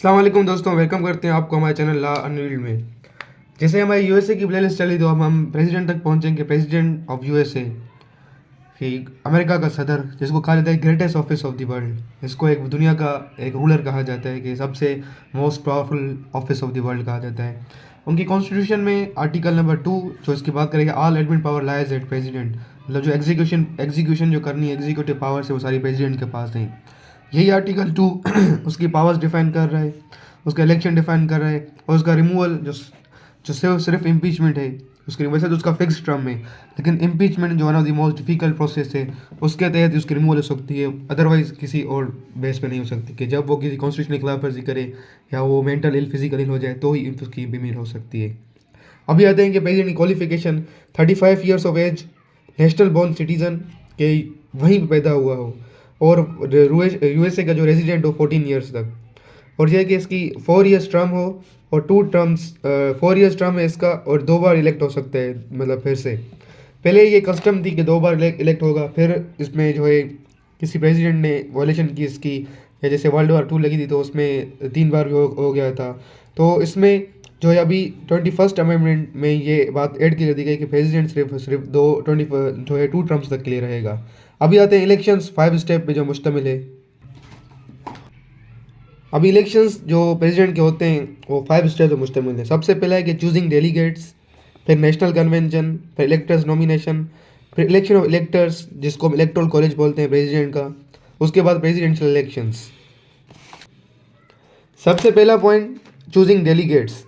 अस्सलाम वालेकुम दोस्तों, वेलकम करते हैं आपको हमारे चैनल ला अनवील्ड में। जैसे हमारी यूएसए की प्लेलिस्ट चली तो अब हम प्रेसिडेंट तक पहुंचेंगे। प्रेसिडेंट ऑफ यूएसए कि अमेरिका का सदर, जिसको कहा जाता है greatest office of the world. इसको एक दुनिया का एक रूलर कहा जाता है कि सबसे most powerful office of the world कहा जाता है। उनकी कॉन्स्टिट्यूशन में आर्टिकल नंबर 2 जो इसकी बात करेगा, all admin power lies at president, मतलब जो एग्जीक्यूशन जो करनी है, एग्जीक्यूटिव पावर्स है, वो सारी प्रेसिडेंट के पास है। यही आर्टिकल 2 उसकी पावर्स डिफाइन कर रहा है, उसका इलेक्शन डिफाइन कर रहा है, और उसका रिमूवल जो जो सिर्फ इम्पीचमेंट है उसकी। वैसे तो उसका फिक्स टर्म है, लेकिन इम्पीचमेंट जो one of the most difficult process है, उसके तहत उसकी रिमूवल हो सकती है। अदरवाइज किसी और बेस पे नहीं हो सकती, कि जब वो किसी कॉन्स्टिट्यूशन की खिलाफ वर्जी करे या वो मेंटल इल फिजिकल इल हो जाए तो ही उसकी बीमारी हो सकती है। अभी आते हैं कि प्रेसिडेंट की qualification, 35 years of age, national born citizen के वहीं पे पैदा हुआ हो, और यूएसए का जो रेजिडेंट हो 14 ईयर्स तक, और यह है कि इसकी 4 ईयर्स टर्म हो और 4 ईयर्स टर्म है इसका, और 2 बार इलेक्ट हो सकते हैं, मतलब फिर से। पहले ये कस्टम थी कि 2 बार इलेक्ट होगा, फिर इसमें जो है किसी प्रेसिडेंट ने वॉलेशन की इसकी, या जैसे वर्ल्ड वॉर 2 लगी थी तो उसमें 3 बार भी हो गया था। तो इसमें जो है अभी 21st अमेंडमेंट में ये बात ऐड की दी गई कि प्रेसिडेंट सिर्फ दो 20 जो है 2 टर्म्स तक के लिए रहेगा। अभी आते हैं इलेक्शंस 5 स्टेप पे जो मुश्तमिल है। अभी इलेक्शंस जो प्रेसिडेंट के होते हैं वो 5 स्टेप पे मुश्तमिल है। सबसे पहला है कि चूजिंग डेलीगेट्स, फिर नेशनल कन्वेंशन, फिर इलेक्टर्स नॉमिनेशन, फिर इलेक्शन ऑफ इलेक्टर्स जिसको हम इलेक्टोरल कॉलेज बोलते हैं प्रेसिडेंट का, उसके बाद प्रेसिडेंशियल इलेक्शंस। सबसे पहला पॉइंट, चूजिंग डेलीगेट्स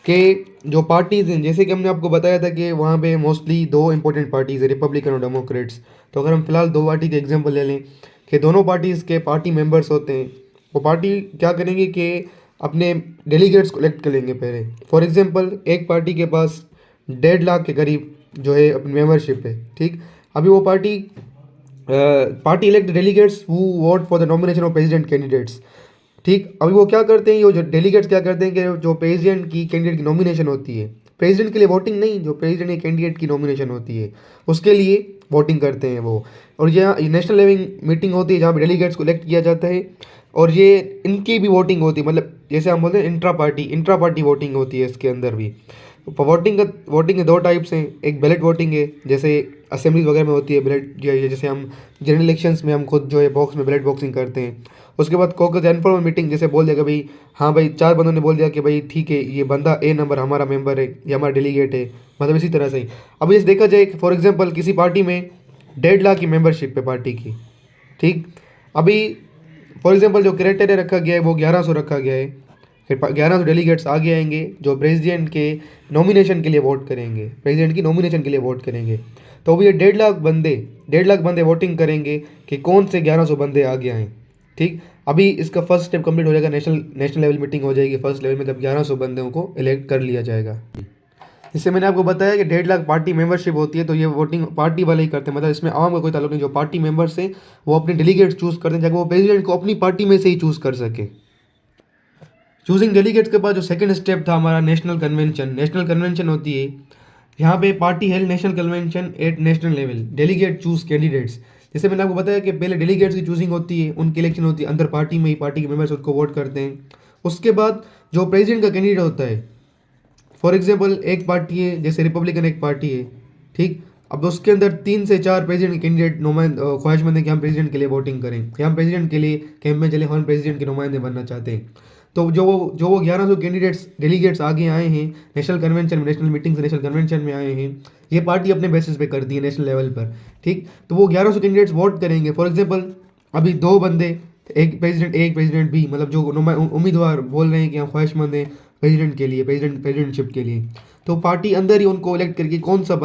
के जो पार्टीज़ हैं, जैसे कि हमने आपको बताया था कि वहाँ पे मोस्टली 2 इंपॉर्टेंट पार्टीज़ है, रिपब्लिकन और डेमोक्रेट्स। तो अगर हम फिलहाल 2 पार्टी के एग्जांपल ले लें कि दोनों पार्टीज़ के पार्टी मेंबर्स होते हैं, वो पार्टी क्या करेंगे कि अपने डेलीगेट्स को इलेक्ट करेंगे पहले। फॉर एग्जांपल एक पार्टी के पास 1.5 लाख के करीब जो है अपनी मेंबरशिप है, ठीक। अभी वो party elect delegates who vote for the nomination of president candidates, ठीक। अभी वो क्या करते हैं, ये जो डेलीगेट्स क्या करते हैं कि जो प्रेसिडेंट की कैंडिडेट की नॉमिनेशन होती है, प्रेसिडेंट के लिए वोटिंग नहीं, जो प्रेसिडेंट की कैंडिडेट की नॉमिनेशन होती है उसके लिए वोटिंग करते हैं वो। और यहाँ नेशनल लेवल मीटिंग होती है जहाँ पे डेलीगेट्स को इलेक्ट किया जाता है, और ये इनकी भी वोटिंग होती है, मतलब जैसे हम बोलते हैं इंट्रा पार्टी वोटिंग होती है इसके अंदर भी। वोटिंग के 2 टाइप्स हैं। एक बैलेट वोटिंग है, जैसे असेंबलीज वगैरह में होती है बैलेट, जैसे हम जनरल इलेक्शंस में हम खुद जो है बॉक्स में बैलेट बॉक्सिंग करते हैं। उसके बाद कॉकस इनफॉर्मल मीटिंग, जैसे बोल दिया कि भाई हाँ भाई 4 बंदों ने बोल दिया कि भाई ठीक है ये बंदा ए नंबर हमारा मेंबर है, ये हमारा डेलीगेट है, मतलब इसी तरह से ही। अब जैसे देखा जाए फॉर एग्जांपल किसी पार्टी में 1.5 लाख की मेंबरशिप है पार्टी की, ठीक। अभी फॉर एग्जांपल जो क्राइटेरिया रखा गया है वो 1100 रखा गया है। फिर 1100 डेलीगेट्स आगे आएंगे जो प्रेसिडेंट के नॉमिनेशन के लिए वोट करेंगे, प्रेसिडेंट की नॉमिनेशन के लिए वोट करेंगे। तो भी ये 1.5 लाख बंदे वोटिंग करेंगे कि कौन से 1100 बंदे आगे आएँ, ठीक। अभी इसका फर्स्ट स्टेप कंप्लीट हो जाएगा, नेशनल लेवल मीटिंग हो जाएगी फर्स्ट लेवल में, तब 1100 बंदों को इलेक्ट कर लिया जाएगा। इससे मैंने आपको बताया कि 1.5 लाख पार्टी मेंबरशिप होती है, तो ये वोटिंग पार्टी वाले ही करते हैं, मतलब इसमें आवाम का कोई ताल्लुक नहीं। जो पार्टी मेंबर्स हैं वो अपने डेलीगेट्स चूज़ करते हैं ताकि वो प्रेसिडेंट को अपनी पार्टी में से ही चूज़ कर सके। चूजिंग डेलीगेट्स के बाद जो सेकंड स्टेप था हमारा, नेशनल कन्वेंशन होती है। यहाँ पे party held national convention at national level, delegate choose candidates. जैसे मैंने आपको बताया कि पहले डेलीगेट्स की चूजिंग होती है, उनकी इलेक्शन होती है अंदर पार्टी में ही, पार्टी के मेंबर्स उसको वोट करते हैं। उसके बाद जो प्रेसिडेंट का कैंडिडेट होता है, फॉर एग्जाम्पल एक पार्टी है जैसे रिपब्लिकन एक पार्टी है, ठीक। अब उसके अंदर 3 से 4 प्रेसिडेंट कैंडिडेट ख्वाहिशमंद है कि हम प्रेसिडेंट के लिए वोटिंग करें, कि हम प्रेसिडेंट के लिए कैंपेन चले, हम प्रेसिडेंट के नुमाइंदे बनना चाहते हैं। तो जो वो 1100 कैंडिडेट्स डेलीगेट्स आगे आए हैं नेशनल कन्वेंशन में, नेशनल मीटिंग से नेशनल कन्वेंशन में आए हैं, ये पार्टी अपने बेसिस पे करती है नेशनल लेवल पर, ठीक। तो वो 1100 कैंडिडेट्स वोट करेंगे। फॉर एग्जांपल अभी 2 बंदे, एक प्रेसिडेंट ए एक प्रेसिडेंट बी, मतलब जो उम्मीदवार बोल रहे हैं कि हम ख्वाहिशमंद हैं प्रेसिडेंट के लिए, प्रेसिडेंटशिप के लिए, तो पार्टी अंदर ही उनको इलेक्ट करके कौन सा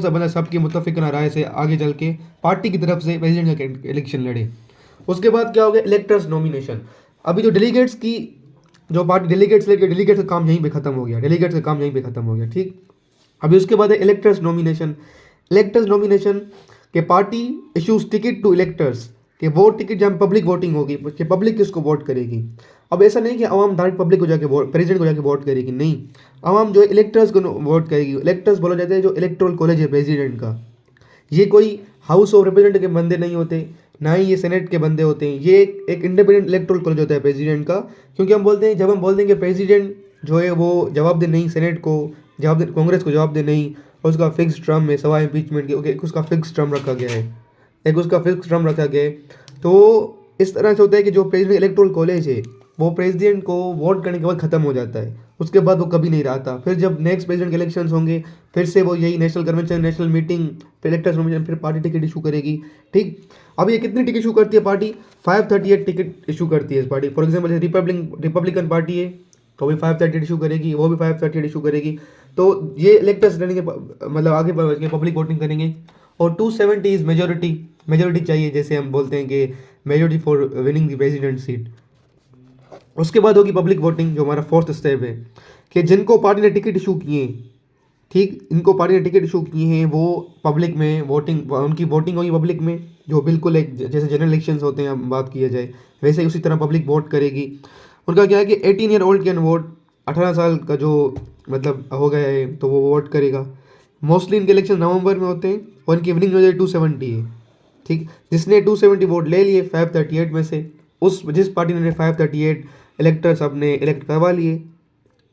बंदा सबकी मुत्तफ़िक़ना राय से आगे चल के पार्टी की तरफ से प्रेसिडेंट का इलेक्शन लड़े। उसके बाद क्या हो गया, इलेक्टर्स नॉमिनेशन। अभी जो डेलीगेट्स की जो पार्टी डेलीगेट्स लेके, डेलीगेट्स का काम यहीं पे खत्म हो गया, ठीक। अभी उसके बाद है इलेक्टर्स नॉमिनेशन के party issues ticket to electors, कि वो टिकट जब पब्लिक वोटिंग होगी कि पब्लिक किसको वोट करेगी। अब ऐसा नहीं कि आवाम डायरेक्ट पब्लिक को जाके प्रेसिडेंट को जाके वोट करेगी, नहीं, आवाम जो इलेक्टर्स को वोट करेगी। इलेक्टर्स बोला जाता है जो इलेक्टोरल कॉलेज है प्रेसिडेंट का, ये कोई हाउस ऑफ रिप्रेजेंटेटिव के बंदे नहीं होते, ना ही ये सेनेट के बंदे होते हैं। ये एक इंडिपेंडेंट इलेक्टोरल कॉलेज होता है प्रेसिडेंट का, क्योंकि हम बोलते हैं, जब हम बोलते हैं कि प्रेसिडेंट जो है वो जवाब दे नहीं सेनेट को, जवाब दे कांग्रेस को, जवाब दे नहीं, और उसका फिक्स टर्म है सवा इम्पीचमेंट के, ओके, उसका फिक्स टर्म रखा गया है, एक उसका फिक्स टर्म रखा गया है। तो इस तरह से होता है कि जो प्रेसिडेंट इलेक्टोरल कॉलेज है वो प्रेसिडेंट को वोट करने के बाद ख़त्म हो जाता है, उसके बाद वो कभी नहीं रहता। फिर जब नेक्स्ट प्रेसिडेंट के इलेक्शंस होंगे, फिर से वो यही नेशनल कन्वेंशन, नेशनल मीटिंग, फिर इलेक्टर्स नॉमिनेशन, फिर पार्टी टिकट इशू करेगी। ठीक, अब ये कितनी टिकट इशू करती है पार्टी? 538 टिकट इशू करती है इस party. For example Republican party है तो भी 538 इशू करेगी, वो भी 538 इशू करेगी। तो ये इलेक्टर्स रहेंगे, मतलब आगे पब्लिक वोटिंग करेंगे। और 270 इज मेजोरिटी, मेजोरिटी चाहिए, जैसे हम बोलते हैं कि majority for winning the president seat. उसके बाद होगी पब्लिक वोटिंग, जो हमारा फोर्थ स्टेप है, कि जिनको पार्टी ने टिकट इशू किए, ठीक, इनको पार्टी ने टिकट इशू किए हैं, वो पब्लिक में वोटिंग, उनकी वोटिंग होगी पब्लिक में, जो बिल्कुल एक जैसे जनरल इलेक्शंस होते हैं, बात किया जाए वैसे ही उसी तरह पब्लिक वोट करेगी। उनका क्या है कि 18 ईयर ओल्ड कैन वोट, 18 साल का जो मतलब हो गया है तो वो वोट करेगा। मोस्टली इनके इलेक्शन नवंबर में होते हैं और इनकी विनिंग मेजोरिटी 270 है। ठीक, जिसने 270 वोट ले लिए 538 में से, उस जिस पार्टी ने 538 इलेक्टर्स अपने इलेक्ट करवा लिए,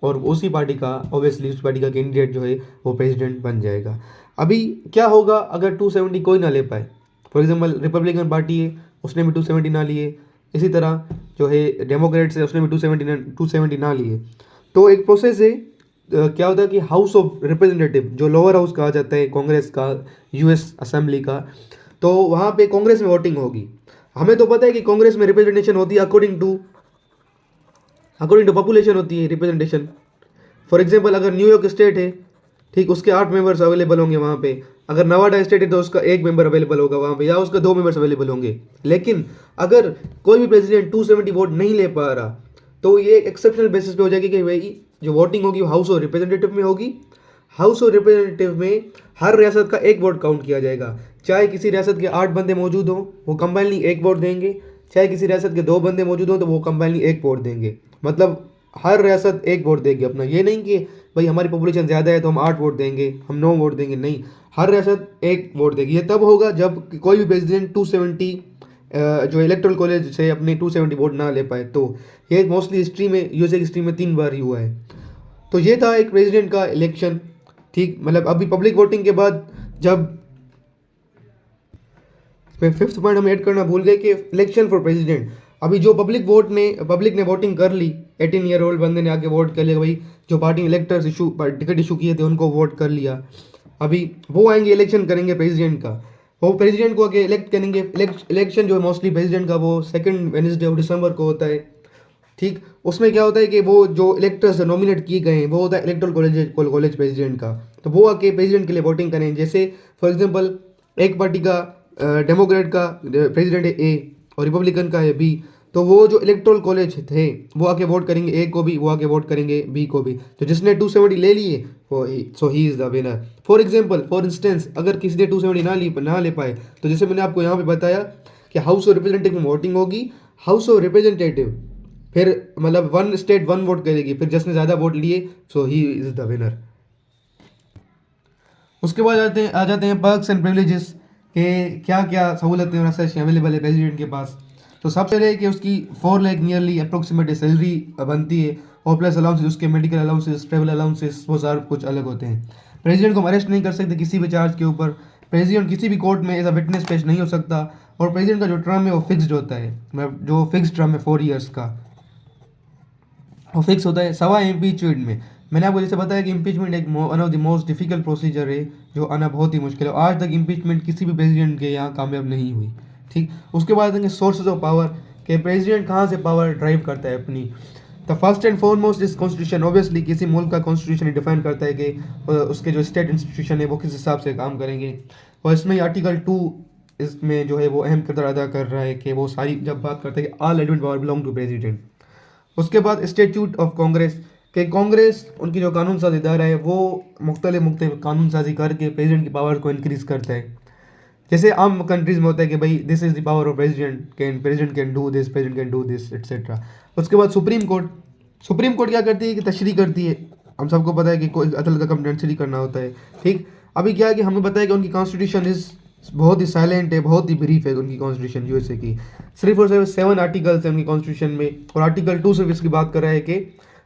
और उसी पार्टी का ऑब्वियसली उस पार्टी का कैंडिडेट जो है वो प्रेसिडेंट बन जाएगा। अभी क्या होगा अगर 270 कोई ना ले पाए? फॉर एग्जांपल रिपब्लिकन पार्टी है, उसने भी 270 ना लिए, इसी तरह जो है डेमोक्रेट्स है, उसने भी 270 ना लिए। तो एक प्रोसेस है, क्या होता है कि हाउस ऑफ रिप्रेजेंटेटिव, जो लोअर हाउस कहा जाता है कांग्रेस का, यूएस असेंबली का, तो वहाँ पे कांग्रेस में वोटिंग होगी। हमें तो पता है कि कांग्रेस में रिप्रेजेंटेशन होती है अकॉर्डिंग टू पॉपुलेशन होती है रिप्रेजेंटेशन। फॉर एग्जांपल अगर न्यूयॉर्क स्टेट है, ठीक, उसके 8 मेंबर्स अवेलेबल होंगे वहाँ पे। अगर नवाडा स्टेट है तो उसका 1 मेंबर अवेलेबल होगा वहाँ पे, या उसका 2 मेंबर्स अवेलेबल होंगे। लेकिन अगर कोई भी प्रेसिडेंट 270 वोट नहीं ले पा रहा, तो ये एक्सेप्शनल बेसिस पे हो जाएगी कि भाई जो वोटिंग होगी वो हाउस ऑफ रिप्रेजेंटेटिव में होगी। हाउस ऑफ रिप्रेजेंटेटिव में हर रियासत का एक वोट काउंट किया जाएगा। चाहे किसी रियासत के 8 बंदे मौजूद हों, वो कंबाइनली एक वोट देंगे। चाहे किसी रियासत के 2 बंदे मौजूद हों, तो वो कंबाइनली एक वोट देंगे। मतलब हर रियासत एक वोट देगी अपना। ये नहीं कि भाई हमारी पॉपुलेशन ज़्यादा है तो हम 8 वोट देंगे, हम 9 वोट देंगे, नहीं, हर रियासत एक वोट देगी। ये तब होगा जब कोई भी प्रेसिडेंट 270 जो इलेक्टोरल कॉलेज से अपने 270 वोट ना ले पाए। तो ये मोस्टली हिस्ट्री में, यूएसए की हिस्ट्री में 3 बार ही हुआ है। तो ये था एक प्रेसिडेंट का इलेक्शन। ठीक, मतलब अभी पब्लिक वोटिंग के बाद जब फिफ्थ पॉइंट हम ऐड करना भूल गए कि इलेक्शन फॉर प्रेसिडेंट। अभी जो पब्लिक ने वोटिंग कर ली, 18 ईयर ओल्ड बंदे ने आके वोट कर लिया, भाई जो पार्टी इलेक्टर्स टिकट इशू किए थे उनको वोट कर लिया। अभी वो आएंगे, इलेक्शन करेंगे प्रेसिडेंट का। वो प्रेसिडेंट को आगे इलेक्ट करेंगे। इलेक्शन जो मोस्टली प्रेसिडेंट का वो 2nd वेडनेसडे ऑफ दिसंबर को होता है। ठीक, उसमें क्या होता है कि वो जो इलेक्टर्स नॉमिनेट किए गए हैं वो होता है इलेक्टोरल कॉलेज प्रेसिडेंट का। तो वो आके प्रेसिडेंट के लिए वोटिंग करें। जैसे फॉर एग्जांपल एक पार्टी का डेमोक्रेट का प्रेसिडेंट है ए और रिपब्लिकन का है बी, तो वो जो इलेक्टोरल कॉलेज थे वो आके वोट करेंगे ए को भी, वो आके वोट करेंगे बी को भी। तो जिसने 270 ले लिए वो so he is the winner. For instance अगर किसी ने 270 ना ले पाए, तो जैसे मैंने आपको यहाँ पे बताया कि हाउस ऑफ रिप्रेजेंटेटिव में वोटिंग होगी। हाउस ऑफ रिप्रेजेंटेटिव फिर मतलब 1 स्टेट 1 वोट करेगी, फिर जिसने ज़्यादा वोट लिए सो ही इज़ द विनर। उसके बाद आ जाते हैं पर्क्स एंड प्रिविलेजेस के क्या क्या सहूलतें और असर अवेलेबल है प्रेसिडेंट के पास। तो सबसे पहले कि उसकी 4 लाख नियरली अप्रोक्सीमेट सैलरी बनती है, और प्लस अलाउंसेस, उसके मेडिकल अलाउंसेस, ट्रेवल अलाउंसेस, वो सारा कुछ अलग होते हैं। प्रेसिडेंट को हम अरेस्ट नहीं कर सकते किसी भी चार्ज के ऊपर। प्रेसिडेंट किसी भी कोर्ट में एज अ विटनेस पेश नहीं हो सकता। और प्रेसिडेंट का जो टर्म है वो फिक्स्ड होता है, मतलब जो फिक्स टर्म है 4 ईयर्स का वो फिक्स होता है। सवा इम्पीचमेंट में मैंने आपको जैसे बताया कि इम्पीचमेंट एक one of the most difficult procedure है, जो आना बहुत ही मुश्किल है। आज तक इम्पीचमेंट किसी भी प्रेसिडेंट के यहाँ कामयाब नहीं हुई। ठीक, उसके बाद देंगे सोर्सेज ऑफ पावर, कि प्रेसिडेंट कहाँ से पावर ड्राइव करता है अपनी। The first and foremost is constitution. Obviously किसी मुल्क का कॉन्स्टिट्यूशन डिफाइन करता है कि उसके जो स्टेट इंस्टीट्यूशन है वो किस हिसाब से काम करेंगे। और इसमें आर्टिकल 2 इसमें जो है वो अहम किरदार अदा कर रहा है, कि वो सारी जब बात करते हैं कि all admit power belong to president. उसके बाद स्टेट्यूट ऑफ कांग्रेस, कि कांग्रेस उनकी जो कानून साज इदारा है वो मुख्तलिफ कानून साजी करके प्रेसिडेंट की पावर को इंक्रीज़ करता है। जैसे आम कंट्रीज़ में होता है कि भाई this is the power of president can do this etcetera. उसके बाद सुप्रीम कोर्ट क्या करती है कि तशरीह करती है। हम सबको पता है कि कोई अदल का कम तशरीह करना होता है। ठीक, अभी क्या है कि हमें पता है कि उनकी कॉन्स्टिट्यूशन इज़ बहुत ही साइलेंट है, बहुत ही ब्रीफ है उनकी कॉन्स्टिट्यूशन यूएसए की। सिर्फ और सिर्फ 7 आर्टिकल्स हैं उनकी कॉन्स्टिट्यूशन में, और आर्टिकल 2 सिर्फ इसकी बात कर रहा है कि,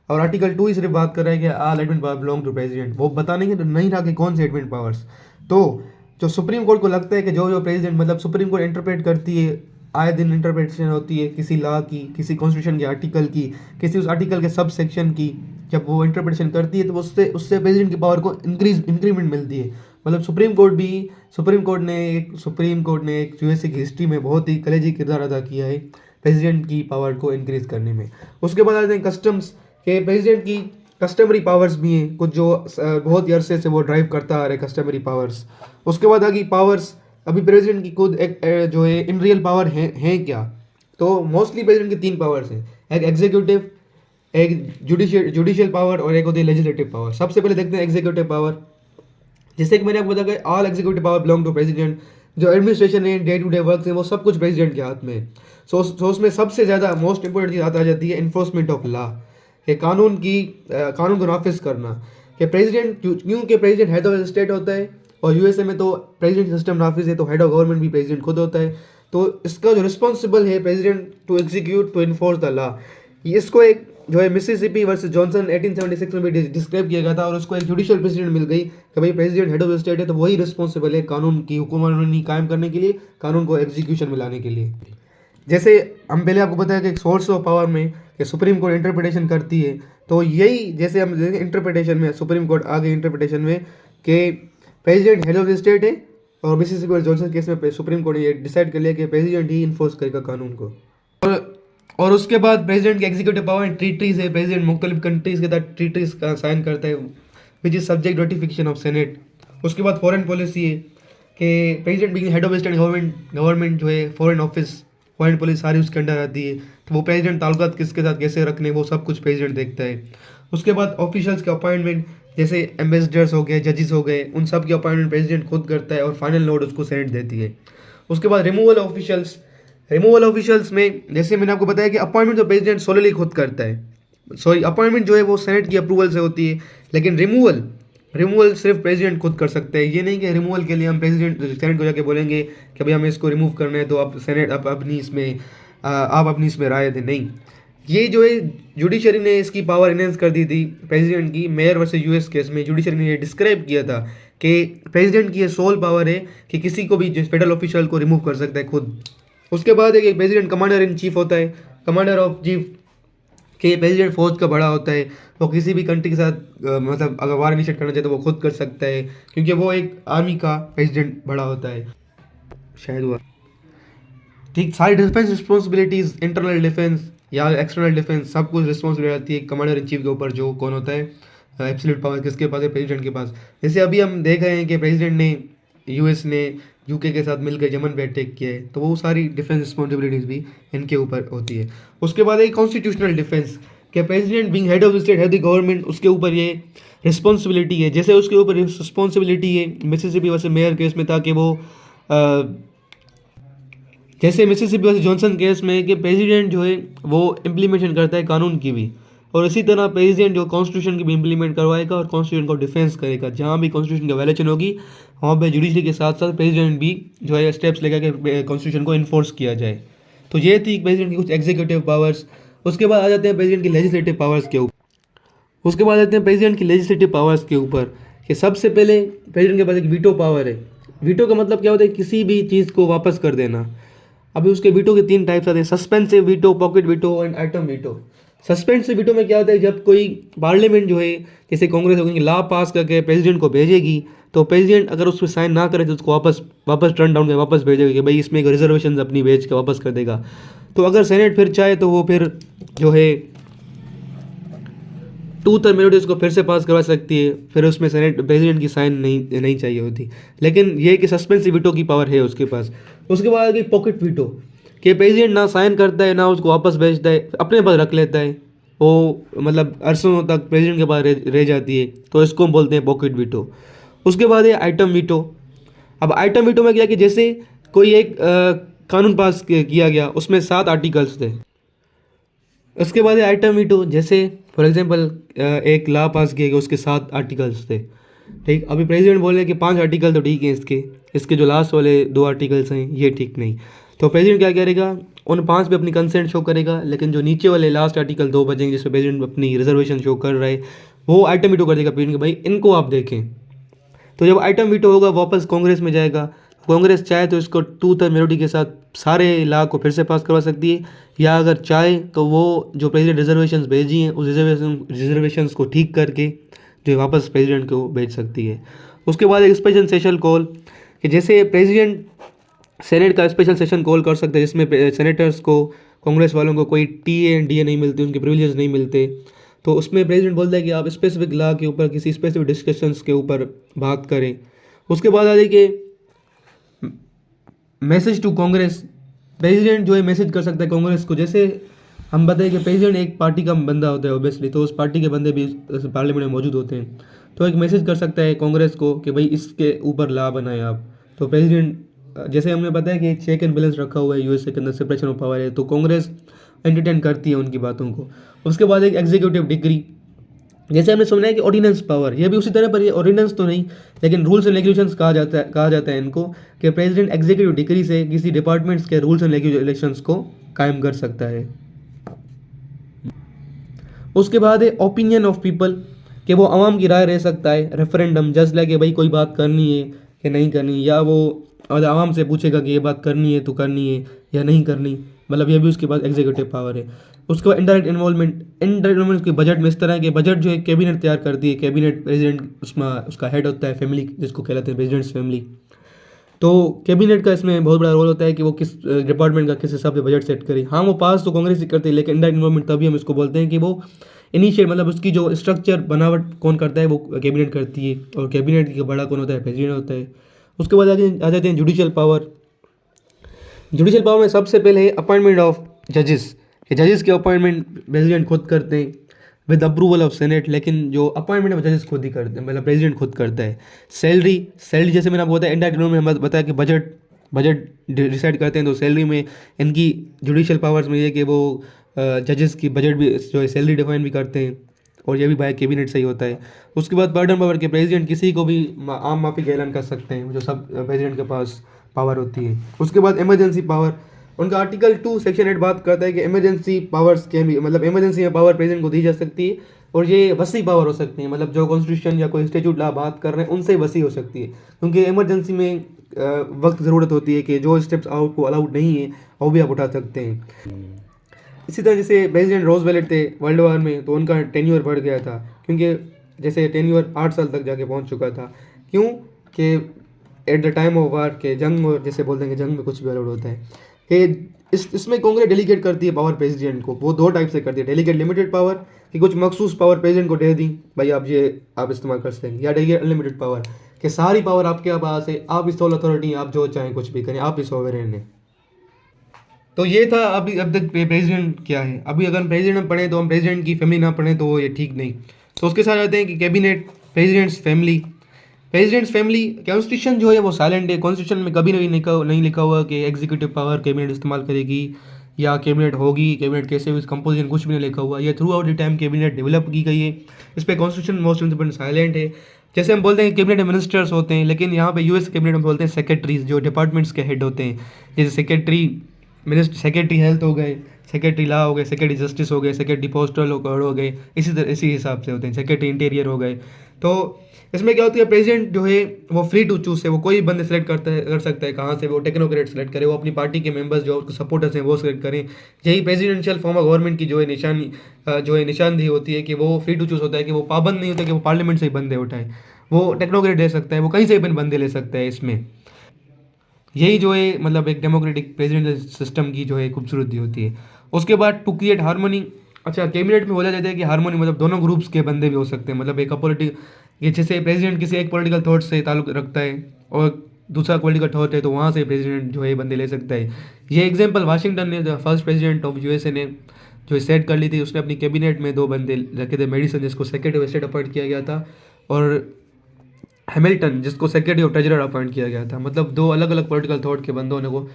और आर्टिकल 2 ही सिर्फ बात कर रहा है कि all admit power belong to president. वो बता नहीं रहा कि कौन से एडमिट पावर्स। तो जो सुप्रीम कोर्ट को लगता है कि जो जो प्रेसिडेंट, मतलब सुप्रीम कोर्ट इंटरप्रेट करती है, आए दिन इंटरप्रिटेशन होती है किसी लॉ की, किसी कॉन्स्टिट्यूशन के आर्टिकल की, किसी उस आर्टिकल के सब सेक्शन की, जब वो इंटरप्रिटेशन करती है तो उससे उससे प्रेसिडेंट की पावर को इंक्रीमेंट मिलती है। मतलब सुप्रीम कोर्ट ने एक यूएसए की हिस्ट्री में बहुत ही कलेजी किरदार अदा किया है प्रेसिडेंट की पावर को इंक्रीज करने में। उसके बाद आते हैं कस्टम्स के, प्रेसिडेंट की कस्टमरी पावर्स भी हैं कुछ जो बहुत ही अरसे से वो ड्राइव करता आ रहा है कस्टमरी पावर्स। उसके बाद आ गई पावर्स। अभी प्रेसिडेंट की खुद एक जो है इन रियल पावर है क्या, तो मोस्टली प्रेसिडेंट की 3 पावर्स हैं, एक एग्जीक्यूटिव, एक जुडिशियल पावर और एक होती है लेजिस्लेटिव पावर। सबसे पहले देखते हैं एग्जीक्यूटिव पावर। जैसे कि मैंने आपको बताया कि all executive power belong to president. जो एडमिनिस्ट्रेशन है, डे टू डे वर्क है, वो सब कुछ प्रेसिडेंट के हाथ में है। सो उसमें सबसे ज़्यादा मोस्ट इंपॉर्टेंट चीज़ आ जाती है इन्फोर्समेंट ऑफ लॉ, कि कानून को नाफिज करना। कि प्रेसिडेंट क्योंकि प्रेसिडेंट हेड ऑफ स्टेट होता है, और यूएसए में तो प्रेसिडेंट सिस्टम नाफिज है, तो हेड ऑफ गवर्नमेंट भी प्रेसिडेंट खुद होता है। तो इसका जो रिस्पॉन्सिबल है president to execute to enforce the law. इसको एक जो है मिसिसिपी वर्सेस जॉनसन 1876 में भी डिस्क्राइब किया गया था, और उसको एक जुडिशियल प्रेसिडेंट मिल गई कि भाई प्रेसिडेंट हेड ऑफ स्टेट है तो वही रिस्पॉन्सिबल है कानून की हुकूमत कायम करने के लिए, कानून को एग्जीक्यूशन में लाने के लिए। जैसे हम पहले आपको बताया कि एक सोर्स ऑफ पावर में कि सुप्रीम कोर्ट इंटरप्रिटेशन करती है, तो यही जैसे हम इंटरप्रिटेशन में सुप्रीम कोर्ट आ गई इंटरप्रिटेशन में कि प्रेसिडेंट हेड ऑफ स्टेट है, और मिसिसिपी और जॉनसन केस में सुप्रीम कोर्ट ने ये डिसाइड कर लिया कि प्रेसिडेंट ही इन्फोर्स करेगा कानून को। और उसके बाद प्रेसिडेंट की एग्जीक्यूटिव पावर ट्रीटीज है, प्रेसिडेंट मुख्तलिफ कंट्रीज़ के साथ ट्रीटीज का साइन करता है which is subject notification of Senate. उसके बाद फॉरेन पॉलिसी है कि president being head of state, government जो है फॉरेन ऑफिस, फॉरेन पॉलिसी सारी उसके अंडर आती है, तो वो प्रेसिडेंट ताल्लुकात किसके साथ कैसे रखने, वो सब कुछ प्रेसिडेंट देखता है। उसके बाद ऑफिशियल्स के अपॉइंटमेंट, जैसे एम्बेसडर्स हो गए, जजेस हो गए, उन सब के अपॉइंटमेंट प्रेसिडेंट खुद करता है, और फाइनल नोट उसको सेनेट देती है। उसके बाद रिमूवल ऑफिशियल्स में जैसे मैंने आपको बताया कि अपॉइंटमेंट तो प्रेसिडेंट सोलली खुद करता है, सॉरी अपॉइंटमेंट जो है वो सेनेट की अप्रूवल से होती है, लेकिन रिमूवल सिर्फ प्रेसिडेंट खुद कर सकते हैं। ये नहीं कि रिमूवल के लिए हम सेनेट को जाके बोलेंगे कि भाई हमें इसको रिमूव करना है तो आप सेनेट आप अपनी इसमें राय दें, नहीं। ये जो है जुडिशरी ने इसकी पावर इनहेंस कर दी थी प्रेसिडेंट की। मेयर वर्सेस यूएस केस में जुडिशरी ने ये डिस्क्राइब किया था कि प्रेसिडेंट की ये सोल पावर है कि किसी को भी फेडरल ऑफिशियल को रिमूव कर सकता है खुद। उसके बाद एक प्रेसिडेंट कमांडर इन चीफ होता है, कमांडर ऑफ चीफ के प्रेसिडेंट फौज का बड़ा होता है। वो किसी भी कंट्री के साथ मतलब अगर वार इनिशिएट करना चाहे तो वो खुद कर सकता है, क्योंकि वो एक आर्मी का प्रेसिडेंट बड़ा होता है। शायद हुआ ठीक, सारी डिफेंस रिस्पॉन्सिबिलिटीज़, इंटरनल डिफेंस या एक्सटर्नल डिफेंस, सब कुछ रिस्पॉन्सिबिलिटी आती है कमांडर इन चीफ के ऊपर, जो कौन होता है एब्सोल्यूट पावर किसके पास है, प्रेसिडेंट के पास। जैसे अभी हम देख रहे हैं कि प्रेसिडेंट ने यूएस ने यूके के साथ मिलकर यमन पे अटैक किया है, तो वो सारी डिफेंस रिस्पॉन्सिबिलिटीज़ भी इनके ऊपर होती है। उसके बाद एक कॉन्स्टिट्यूशनल डिफेंस, कि president being head of state, head of government, उसके ऊपर ये रिस्पॉन्सिबिलिटी है। जैसे उसके ऊपर रिस्पॉन्सिबिलिटी है मिसिसिपी वर्सेस मेयर केस में था कि वो जैसे मिसिसिपी वर्सेस जॉनसन केस में कि प्रेसिडेंट जो है वो इम्प्लीमेंटेशन करता है कानून की भी, और इसी तरह प्रेसिडेंट जो कॉन्स्टिट्यूशन की भी इम्प्लीमेंट करवाएगा और कॉन्स्टिट्यूशन को डिफेंस करेगा। जहाँ भी कॉन्स्टिट्यूशन का वायलेशन होगी वहाँ पे जुडिशरी के साथ साथ प्रेसिडेंट भी जो है स्टेप्स लेकर के कॉन्स्टिट्यूशन को इन्फोर्स किया जाए। तो ये थी प्रेसिडेंट की कुछ एग्जीक्यूटिव पावर्स। उसके बाद आ जाते हैं प्रेसिडेंट की लेजिस्लेटिव पावर्स के ऊपर। कि सबसे पहले प्रेसिडेंट के पास एक वीटो पावर है। वीटो का मतलब क्या होता है, किसी भी चीज़ को वापस कर देना। अभी उसके वीटो के 3 टाइप्स आते हैं, suspensive veto, pocket veto and item veto. Suspensive veto में क्या होता है, जब कोई पार्लियामेंट जो है जैसे कांग्रेस होगी लॉ पास करके प्रेसिडेंट को भेजेगी, तो प्रेसिडेंट अगर उस पर साइन ना करे तो उसको वापस टर्न डाउन कर वापस भेजेगा कि भाई इसमें एक रिजर्वेशन अपनी भेज के वापस कर देगा। तो अगर सेनेट फिर चाहे तो वो फिर जो है 2/3 मेजोरिटी उसको फिर से पास करवा सकती है, फिर उसमें सेनेट प्रेसिडेंट की साइन नहीं चाहिए होती। लेकिन ये कि सस्पेंसिव वीटो की पावर है उसके पास। उसके बाद आ गई पॉकेट वीटो, कि प्रेसिडेंट ना साइन करता है ना उसको वापस भेजता है, अपने पास रख लेता है, वो मतलब अरसों तक प्रेसिडेंट के पास रह जाती है, तो इसको हम बोलते हैं पॉकेट वीटो। उसके बाद है आइटम वीटो। अब आइटम वीटो में क्या कि जैसे कोई एक कानून पास किया गया, उसमें 7 आर्टिकल्स थे। उसके बाद है आइटम वीटो, जैसे फॉर एग्जांपल एक लॉ पास किया गया, उसके 7 आर्टिकल्स थे। ठीक, अभी प्रेसिडेंट बोल रहे हैं कि 5 आर्टिकल तो ठीक है, इसके जो लास्ट वाले 2 आर्टिकल्स हैं ये ठीक नहीं। तो प्रेसिडेंट क्या करेगा, उन 5 पे अपनी कंसेंट शो करेगा, लेकिन जो नीचे वाले लास्ट आर्टिकल 2 बचेंगे जिसमें प्रेसिडेंट अपनी रिजर्वेशन शो कर रहा है, वो आइटम वीटो कर देगा प्रेसिडेंट कि भाई इनको आप देखें। तो जब आइटम वीटो होगा वापस कांग्रेस में जाएगा, कांग्रेस चाहे तो इसको 2/3 मेजोरिटी के साथ सारे लॉ को फिर से पास करवा सकती है, या अगर चाहे तो वो जो प्रेसिडेंट रिजर्वेशंस भेजी हैं उस रिजर्वेशंस को ठीक करके जो है वापस प्रेसिडेंट को भेज सकती है। उसके बाद एक स्पेशल सेशन कॉल, कि जैसे प्रेसिडेंट सेनेट का स्पेशल सेशन कॉल कर सकते हैं जिसमें सेनेटर्स को, कांग्रेस वालों को कोई टीए एंड डीए नहीं मिलती, उनके प्रिविलेज नहीं मिलते, तो उसमें प्रेसिडेंट बोलता है कि आप स्पेसिफिक लॉ के ऊपर किसी स्पेसिफिक डिस्कशंस के ऊपर बात करें। उसके बाद आ जाइए मैसेज टू कांग्रेस, प्रेसिडेंट जो है मैसेज कर सकता है कांग्रेस को। जैसे हम बताएं कि प्रेसिडेंट एक पार्टी का बंदा होता है ऑब्वियसली, तो उस पार्टी के बंदे भी पार्लियामेंट में मौजूद होते हैं, तो एक मैसेज कर सकता है कांग्रेस को कि भाई इसके ऊपर लॉ बनाए आप। तो प्रेसिडेंट, जैसे हमने बताया कि एक चेक एंड बैलेंस रखा हुआ है यूएसए के अंदर, सेपरेशन ऑफ पावर है, तो कांग्रेस एंटरटेन करती है उनकी बातों को। उसके बाद एक एग्जीक्यूटिव डिग्री, जैसे हमने सुना है कि ऑर्डिनेंस पावर, ये भी उसी तरह पर, ये ऑर्डिनेंस तो नहीं लेकिन रूल्स एंड रेगुलेशंस कहा जाता है इनको, कि प्रेसिडेंट एग्जीक्यूटिव डिग्री से किसी डिपार्टमेंट्स के रूल्स एंड रेगुलेशंस को कायम कर सकता है। उसके बाद है ओपिनियन ऑफ पीपल, कि वो आवाम की राय रह सकता है, रेफरेंडम जस्ट लाइक भाई कोई बात करनी है कि नहीं करनी, या वो आवाम से पूछेगा कि ये बात करनी है तो करनी है या नहीं करनी, मतलब ये भी उसके बाद एग्जीक्यूटिव पावर है। उसके बाद इनडायरेक्ट इन्वॉल्वमेंट के बजट में इस तरह के बजट जो है कैबिनेट तैयार करती है, कैबिनेट प्रेसिडेंट उसका हेड होता है, फैमिली जिसको कहलाते हैं प्रेसिडेंट्स फैमिली। तो कैबिनेट का इसमें बहुत बड़ा रोल होता है कि वो किस डिपार्टमेंट का किस हिसाब से बजट सेट करे। हाँ, वो पास तो कांग्रेस ही करती है, लेकिन इंडायरेक्ट इन्वॉल्वमेंट तभी हम इसको बोलते हैं कि वो इनिशिएट, मतलब उसकी जो स्ट्रक्चर बनावट कौन करता है, वो कैबिनेट करती है, और कैबिनेट का बड़ा कौन होता है, प्रेसिडेंट होता है। उसके बाद आ जाते हैं जुडिशियल पावर। जुडिशियल पावर में सबसे पहले है अपॉइंटमेंट ऑफ जजेस, जजेस के अपॉइंटमेंट प्रेसिडेंट खुद करते हैं विद अप्रूवल ऑफ सेनेट, लेकिन जो अपॉइंटमेंट ऑफ जजेस खुद ही करते हैं, मतलब प्रेसिडेंट खुद करता है। सैलरी जैसे मैंने आपको बताया, इंडायरेक्ट में हमें बताया कि बजट डिसाइड करते हैं, तो सैलरी में इनकी जुडिशियल पावर्स में ये कि वो जजेस की बजट भी जो है सैलरी डिफाइन भी करते हैं, और ये भी बाय कैबिनेट से ही होता है। उसके बाद पर्डन पावर के प्रेसिडेंट किसी को भी आम माफी का ऐलान कर सकते हैं, जो सब प्रेसिडेंट के पास पावर होती है। उसके बाद इमरजेंसी पावर, उनका आर्टिकल 2 सेक्शन 8 बात करता है कि इमरजेंसी पावर्स के भी, मतलब इमरजेंसी में पावर प्रेसिडेंट को दी जा सकती है, और ये वसी पावर हो सकती है, मतलब जो कॉन्स्टिट्यूशन या कोई स्टेट्यूट ला बात कर रहे हैं उनसे वसी हो सकती है, क्योंकि इमरजेंसी में वक्त ज़रूरत होती है कि जो स्टेप्स आउट को अलाउड नहीं है वो भी आप उठा सकते हैं। इसी तरह जैसे प्रेसिडेंट रोजवेल्ट थे वर्ल्ड वार में, तो उनका टेन्योर बढ़ गया था, क्योंकि जैसे टेन्योर 8 साल तक जाके पहुंच चुका था। क्यों कि at the time of war के जंग, और जैसे बोलते हैं कि जंग में कुछ भी अलाउड होता है, कि इसमें कांग्रेस डेलीगेट करती है पावर प्रेसिडेंट को। वो 2 टाइप से करती है, डेलीगेट लिमिटेड पावर कि कुछ मखसूस पावर प्रेसिडेंट को दे दी, भाई आप इस्तेमाल कर सकेंगे, या डेलीगेट अनलिमिटेड पावर कि सारी पावर आपके पास है, आप इस सोल अथॉरिटी, आप जो चाहें कुछ भी करें, आप इस सोवरेन हैं। तो ये था अभी अब तक प्रेसिडेंट क्या है। अभी अगर प्रेसिडेंट हम पढ़ें तो हम प्रेसिडेंट की फैमिली ना पढ़ें तो ये ठीक नहीं। तो उसके साथ आते हैं कि कैबिनेट, प्रेसिडेंट्स फैमिली, कॉन्स्टिट्यूशन जो है वो साइलेंट है, कॉन्स्टिट्यूशन में कभी नहीं लिखा हुआ कि एग्जीक्यूटिव पावर कैबिनेट इस्तेमाल करेगी या कैबिनेट होगी, कैबिनेट कैसे हुई, कंपोजिशन कुछ भी नहीं लिखा हुआ। ये through out the time cabinet develop की गई है, इस पर कॉन्स्टिट्यूशन मोस्ट इंपॉर्टेंट साइलेंट है। जैसे हम बोलते हैं कैबिनेट मिनिस्टर्स होते हैं, लेकिन यहाँ पे यूएस कैबिनेट में बोलते हैं सेक्रेटरीज, जो डिपार्टमेंट्स के हेड होते हैं, जैसे सेक्रेटरी हेल्थ हो गए, सेक्रेटरी लॉ हो गए, सेक्रेटरी जस्टिस हो गए, सेक्रेटरी पोस्टल हो गए, इसी हिसाब से होते हैं, सेक्रेटरी इंटीरियर हो गए। तो इसमें क्या होती है, प्रेसिडेंट जो है वो फ्री टू चूज है, वो कोई बंदे सेलेक्ट कर सकता है कहाँ से, वो टेक्नोक्रेट सेलेक्ट करे, वो अपनी पार्टी के मेंबर्स जो उसके सपोर्टर्स हैं वो सेलेक्ट करें। यही प्रेसिडेंशियल फॉर्म ऑफ गवर्नमेंट की जो है निशानदेही होती है कि वो फ्री टू चूज होता है, कि वो पाबंद नहीं होता कि वो पार्लियामेंट से ही बंदे उठाए, वो टेक्नोक्रेट ले सकता है, वो कहीं से भी बंदे ले सकता है इसमें। यही जो है मतलब एक डेमोक्रेटिक प्रेसिडेंशियल सिस्टम की जो है खूबसूरती होती है। उसके बाद टू क्रिएट हार्मनी, अच्छा कैबिनेट में बोला जाता है कि हार्मोनी मतलब दोनों ग्रुप्स के बंदे भी हो सकते हैं, मतलब एक ये जैसे प्रेसिडेंट किसी एक पॉलिटिकल थॉट से ताल्लुक रखता है और दूसरा पॉलिटिकल थॉट है, तो वहाँ से प्रेसिडेंट जो है बंदे ले सकता है। ये एग्जांपल वाशिंगटन ने, the first president of USA ने जो सेट कर ली थी, उसने अपनी कैबिनेट में 2 बंदे रखे थे, मेडिसन जिसको सेक्रेटरी ऑफ स्टेट अपॉइंट किया गया था, और हैमिल्टन जिसको सेक्रेटरी ऑफ ट्रेजरर अपॉइंट किया गया था। मतलब 2 अलग अलग पॉलिटिकल थॉट के बंदों ने को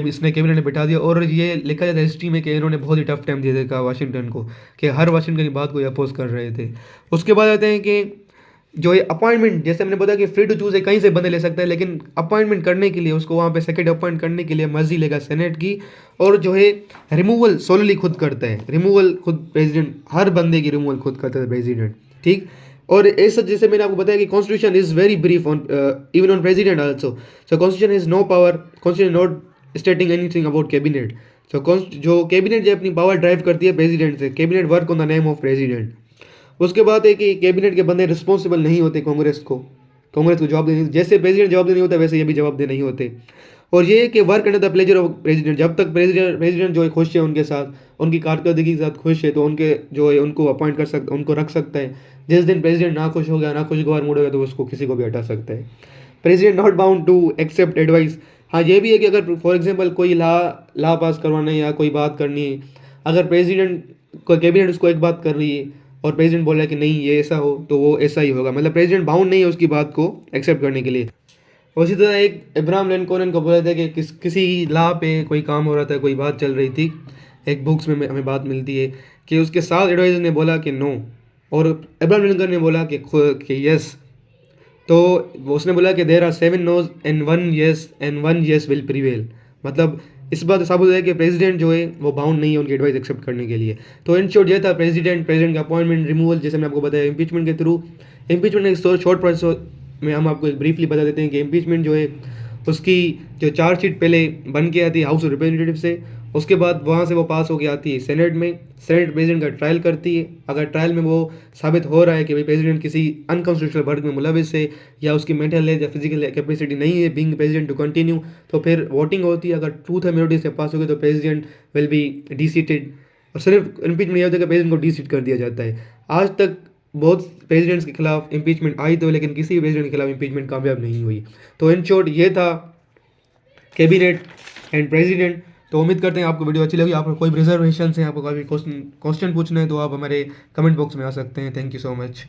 इसने कैबिनेट में बिठा दिया, और ये लिखा जाता है हिस्ट्री में कि इन्होंने बहुत ही टफ टाइम दिया था वाशिंगटन को, कि हर वाशिंगटन की बात को अपोज कर रहे थे। उसके बाद आते हैं कि जो ये अपॉइंटमेंट, जैसे मैंने बताया कि फ्री टू चूज़ है, कहीं से बंदे ले सकता है, लेकिन अपॉइंटमेंट करने के लिए उसको वहाँ पे सेक्रेटरी अपॉइंट करने के लिए मर्जी लेगा सेनेट की। और जो है रिमूवल सोलली खुद करता है, रिमूवल खुद प्रेसिडेंट, हर बंदे की रिमूवल खुद करता है प्रेसिडेंट, ठीक। और ऐसा जैसे मैंने आपको बताया कि constitution is very brief on even on president also. So constitution has no power, constitution not stating anything about cabinet. So जो कैबिनेट जो अपनी पावर ड्राइव करती है प्रेसिडेंट से, cabinet work on the name of president. उसके बाद है कि कैबिनेट के बंदे रिस्पॉन्सिबल नहीं होते कांग्रेस को जवाब देने, जैसे प्रेसिडेंट जवाब देने होता है वैसे ये भी जवाब देने नहीं होते। और ये है कि work under the pleasure of president, जब तक प्रेसिडेंट जो है खुश है उनके साथ, उनकी कारकर्दगी के साथ खुश है, तो उनके जो है उनको अपॉइंट कर सकता, उनको रख सकता है। जिस दिन प्रेसिडेंट ना खुश हो गया, ना खुशगवार मूड हो गया, तो उसको किसी को भी हटा सकता है। President not bound to accept advice. हाँ, ये भी है कि अगर फॉर एग्जाम्पल कोई ला पास करवाना है या कोई बात करनी है, अगर प्रेसिडेंट को कैबिनेट उसको एक बात कर रही है और प्रेसिडेंट बोल रहा है कि नहीं ये ऐसा हो, तो वो ऐसा ही होगा, मतलब प्रेसिडेंट बाउंड नहीं है उसकी बात को एक्सेप्ट करने के लिए। उसी तरह एक इब्राहिम लिंकन को बोला था कि किसी लॉ पे कोई काम हो रहा था, कोई बात चल रही थी, एक बुक्स में हमें बात मिलती है कि उसके साथ एडवाइजर ने बोला कि नो, और इब्राहिम लिंकन ने बोला कि यस। तो उसने बोला कि there are 7 noes and 1 yes will prevail. मतलब इस बात साबित है कि प्रेसिडेंट जो है वो बाउंड नहीं है उनकी एडवाइस एक्सेप्ट करने के लिए। तो इन शॉर्ट ये था प्रेसिडेंट का अपॉइंटमेंट, रिमूवल, जैसे मैंने आपको बताया इम्पीचमेंट के थ्रू। इम्पीचमेंट का शॉर्ट प्रोसेस में हम आपको एक ब्रीफली बता देते हैं कि इम्पीचमेंट जो है उसकी जो चार्जशीट पहले बन के आती है हाउस ऑफ रिप्रेजेंटेटिव से, उसके बाद वहाँ से वो पास होकर आती है सेनेट में। सेनेट प्रेसिडेंट का ट्रायल करती है, अगर ट्रायल में वो साबित हो रहा है कि भाई प्रेसिडेंट किसी अनकॉन्स्टिट्यूशनल वर्क में मुलविस है या उसकी मेंटल हेल्थ या फिजिकल कैपेसिटी नहीं है बीइंग प्रेसिडेंट टू कंटिन्यू, तो फिर वोटिंग होती है। अगर 2/3 मेजोरिटी से पास होगी तो प्रेसिडेंट विल बी डीसीटेड। और सिर्फ इम्पीचमेंट ये होता है कि प्रेसिडेंट को डीसीट कर दिया जाता है। आज तक बहुत प्रेसिडेंट्स के खिलाफ इम्पीचमेंट आई तो, लेकिन किसी भी प्रेसिडेंट के खिलाफ इम्पीचमेंट कामयाब नहीं हुई। तो इन शॉर्ट ये था कैबिनेट एंड प्रेसिडेंट। तो उम्मीद करते हैं आपको वीडियो अच्छी लगी। आपको कोई रिजर्वेशन है, आपको कोई क्वेश्चन पूछना है तो आप हमारे कमेंट बॉक्स में आ सकते हैं। Thank you so much.